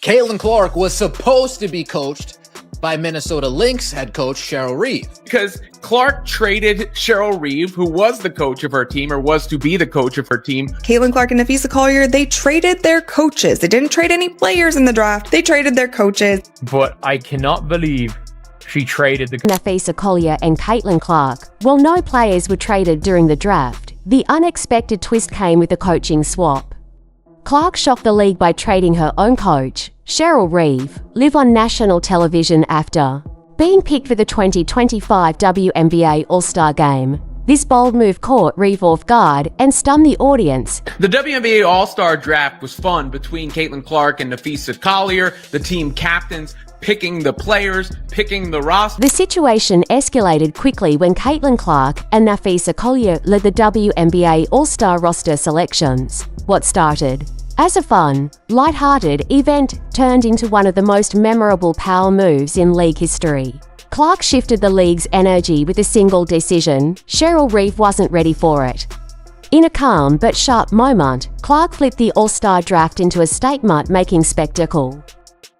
Caitlin Clark was supposed to be coached by Minnesota Lynx head coach Cheryl Reeve. Because Clark traded Cheryl Reeve, who was the coach of her team, or was to be the coach of her team. Caitlin Clark and Napheesa Collier, they traded their coaches. They didn't trade any players in the draft. They traded their coaches. But I cannot believe she traded the Napheesa Collier and Caitlin Clark. While no players were traded during the draft, the unexpected twist came with the coaching swap. Clark shocked the league by trading her own coach, Cheryl Reeve, live on national television after being picked for the 2025 WNBA All-Star Game. This bold move caught Reeve off guard and stunned the audience. The WNBA All-Star Draft was fun between Caitlin Clark and Napheesa Collier, the team captains, picking the players, picking the roster. The situation escalated quickly when Caitlin Clark and Napheesa Collier led the WNBA All-Star roster selections. What started as a fun, light-hearted event turned into one of the most memorable power moves in league history. Clark shifted the league's energy with a single decision. Cheryl Reeve wasn't ready for it. In a calm but sharp moment, Clark flipped the All-Star Draft into a statement-making spectacle.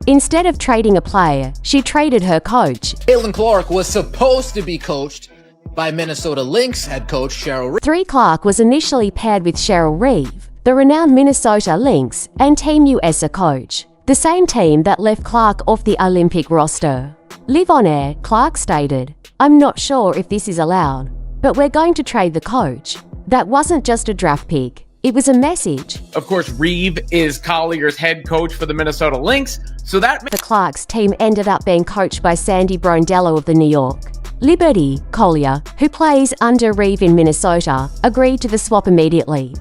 Instead of trading a player, she traded her coach. Caitlin Clark was supposed to be coached by Minnesota Lynx head coach Cheryl Reeve. Clark was initially paired with Cheryl Reeve, the renowned Minnesota Lynx and Team USA coach, the same team that left Clark off the Olympic roster. Live on air, Clark stated, "I'm not sure if this is allowed, but we're going to trade the coach." That wasn't just a draft pick. It was a message. Of course, Reeve is Collier's head coach for the Minnesota Lynx, so that The Clark's team ended up being coached by Sandy Brondello of the New York Liberty. Collier, who plays under Reeve in Minnesota, agreed to the swap immediately.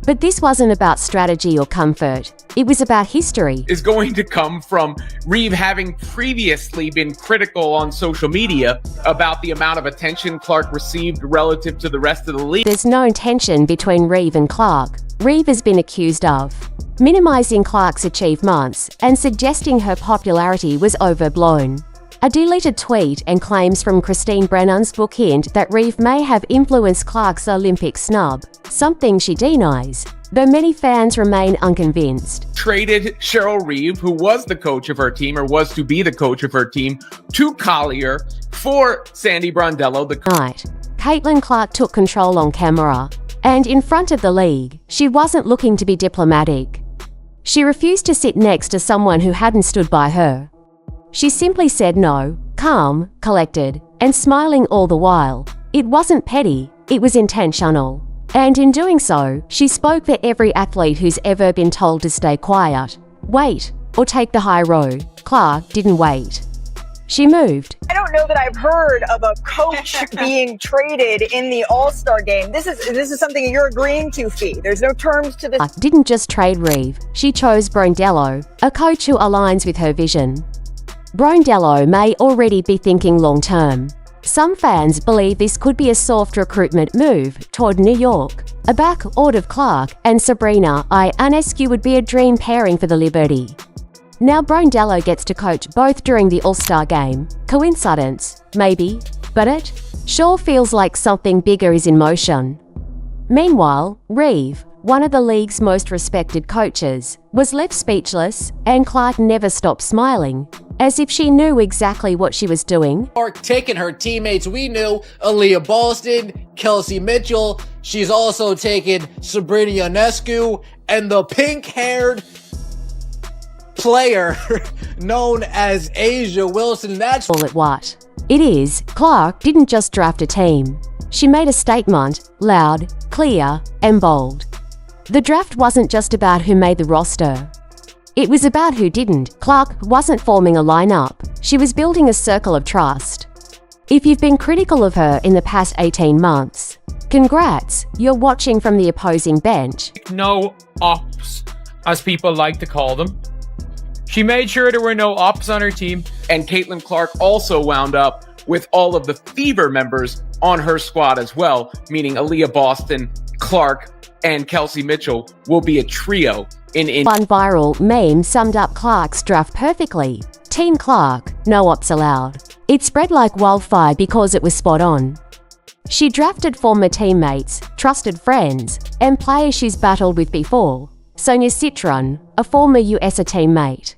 But this wasn't about strategy or comfort. It was about history. is going to come from Reeve having previously been critical on social media about the amount of attention Clark received relative to the rest of the league. There's no tension between Reeve and Clark. Reeve has been accused of minimizing Clark's achievements and suggesting her popularity was overblown. A deleted tweet and claims from Christine Brennan's book hint that Reeve may have influenced Clark's Olympic snub, something she denies, though many fans remain unconvinced. Traded Cheryl Reeve, who was the coach of her team, or was to be the coach of her team, to Collier for Sandy Brondello. Night. Caitlin Clark took control on camera, and in front of the league, she wasn't looking to be diplomatic. She refused to sit next to someone who hadn't stood by her. She simply said no, calm, collected, and smiling all the while. It wasn't petty, it was intentional. And in doing so, she spoke for every athlete who's ever been told to stay quiet, wait, or take the high road. Clark didn't wait. She moved. I don't know that I've heard of a coach being traded in the All-Star game. This is something you're agreeing to, Fee. There's no terms to this. Clark didn't just trade Reeve, she chose Brondello, a coach who aligns with her vision. Brondello may already be thinking long-term. Some fans believe this could be a soft recruitment move toward New York. A backcourt of Clark and Sabrina Ionescu would be a dream pairing for the Liberty. Now Brondello gets to coach both during the All-Star game. Coincidence? Maybe. But it sure feels like something bigger is in motion. Meanwhile, Reeve, one of the league's most respected coaches, was left speechless, and Clark never stopped smiling, as if she knew exactly what she was doing. Clark taking her teammates we knew, Aaliyah Boston, Kelsey Mitchell. She's also taken Sabrina Ionescu and the pink-haired player known as Asia Wilson. That's all at what it is. Clark didn't just draft a team. She made a statement, loud, clear, and bold. The draft wasn't just about who made the roster. It was about who didn't. Clark wasn't forming a lineup. She was building a circle of trust. If you've been critical of her in the past 18 months, congrats, you're watching from the opposing bench. no ops, as people like to call them. She made sure there were no ops on her team. And Caitlin Clark also wound up with all of the Fever members on her squad as well, meaning Aaliyah Boston, Clark, and Kelsey Mitchell will be a trio in One viral meme summed up Clark's draft perfectly. Team Clark, no ops allowed. It spread like wildfire because it was spot on. She drafted former teammates, trusted friends, and players she's battled with before. Sonia Citron, a former USA teammate.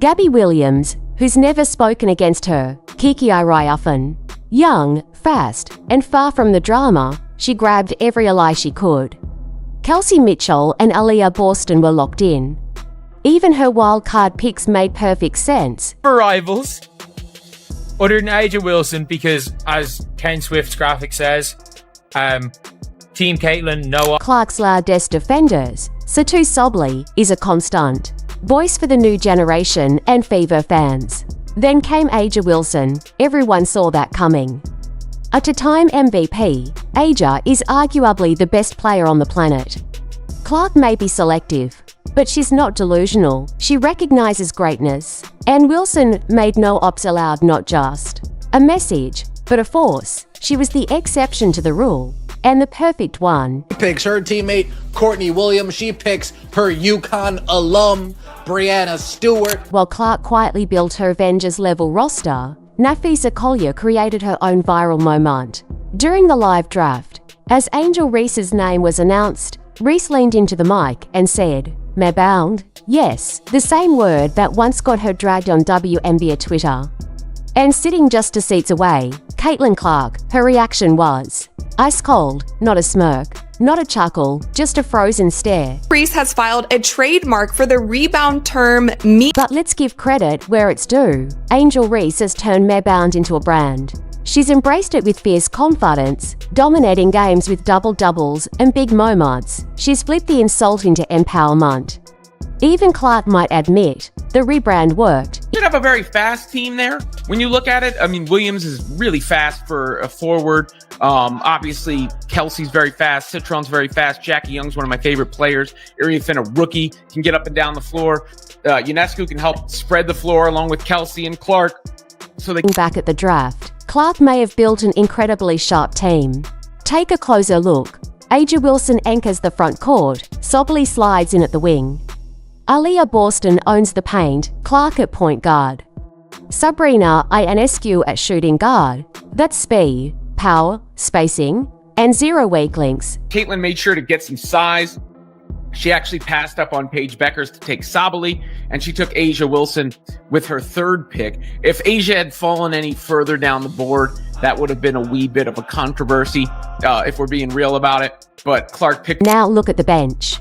Gabby Williams, who's never spoken against her, Kiki Iriafen. Young, fast, and far from the drama, she grabbed every ally she could. Kelsey Mitchell and Aaliyah Boston were locked in. Even her wildcard picks made perfect sense. For rivals, other than Aja Wilson, because as Ken Swift's graphic says, Team Caitlin, Noah Clark's loudest defenders, Satu Sobley, is a constant voice for the new generation and Fever fans. Then came Aja Wilson. Everyone saw that coming. A two-time MVP, Aja is arguably the best player on the planet. Clark may be selective, but she's not delusional. She recognizes greatness. And Wilson made no ops allowed, not just a message, but a force. She was the exception to the rule, and the perfect one. She picks her teammate, Courtney Williams. She picks her UConn alum, Brianna Stewart. While Clark quietly built her Avengers-level roster, Nafisa Collier created her own viral moment. During the live draft, as Angel Reese's name was announced, Reese leaned into the mic and said, "Me bound?" Yes, the same word that once got her dragged on WNBA Twitter. And sitting just 2 seats away, Caitlin Clark, her reaction was ice cold, not a smirk, not a chuckle, just a frozen stare. Reese has filed a trademark for the rebound term me. But let's give credit where it's due. Angel Reese has turned Mebound into a brand. She's embraced it with fierce confidence, dominating games with double-doubles and big moments. She's flipped the insult into empowerment. Even Clark might admit, the rebrand worked. You should have a very fast team there. When you look at it, I mean, Williams is really fast for a forward. Obviously, Kelsey's very fast. Citron's very fast. Jackie Young's one of my favorite players. Iriafen, a rookie, can get up and down the floor. Ionescu can help spread the floor along with Kelsey and Clark. So they Back at the draft, Clark may have built an incredibly sharp team. Take a closer look. Aja Wilson anchors the front court. Sobley slides in at the wing. Aaliyah Boston owns the paint, Clark at point guard. Sabrina Ionescu at shooting guard. That's speed, power, spacing, and zero weak links. Caitlin made sure to get some size. She actually passed up on Paige Beckers to take Sabali, and she took Aja Wilson with her third pick. If Aja had fallen any further down the board, that would have been a wee bit of a controversy, if we're being real about it. But Clark picked... Now look at the bench.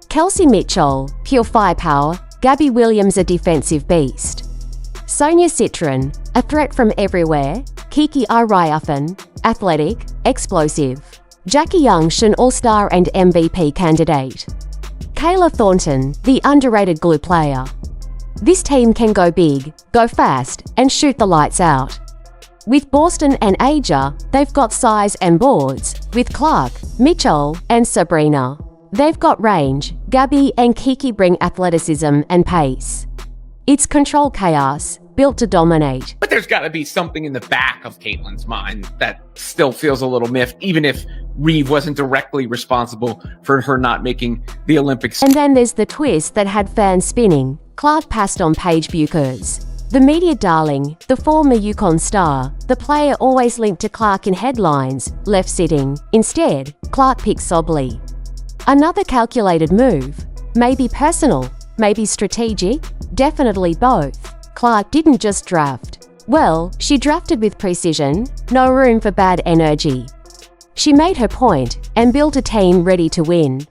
Kelsey Mitchell, pure firepower. Gabby Williams, a defensive beast. Sonia Citron, a threat from everywhere. Kiki Iriafen, athletic, explosive. Jackie Young, an all-star and MVP candidate. Kayla Thornton, the underrated glue player. This team can go big, go fast, and shoot the lights out. With Boston and Aja, they've got size and boards. With Clark, Mitchell, and Sabrina, they've got range. Gabby and Kiki bring athleticism and pace. It's control chaos, built to dominate. But there's got to be something in the back of Caitlin's mind that still feels a little miffed, even if Reeve wasn't directly responsible for her not making the Olympics. And then there's the twist that had fans spinning. Clark passed on Paige Buchers. The media darling, the former UConn star, the player always linked to Clark in headlines, left sitting. Instead, Clark picked Sobley. Another calculated move. Maybe personal, maybe strategic, definitely both. Clark didn't just draft. Well, she drafted with precision, no room for bad energy. She made her point and built a team ready to win.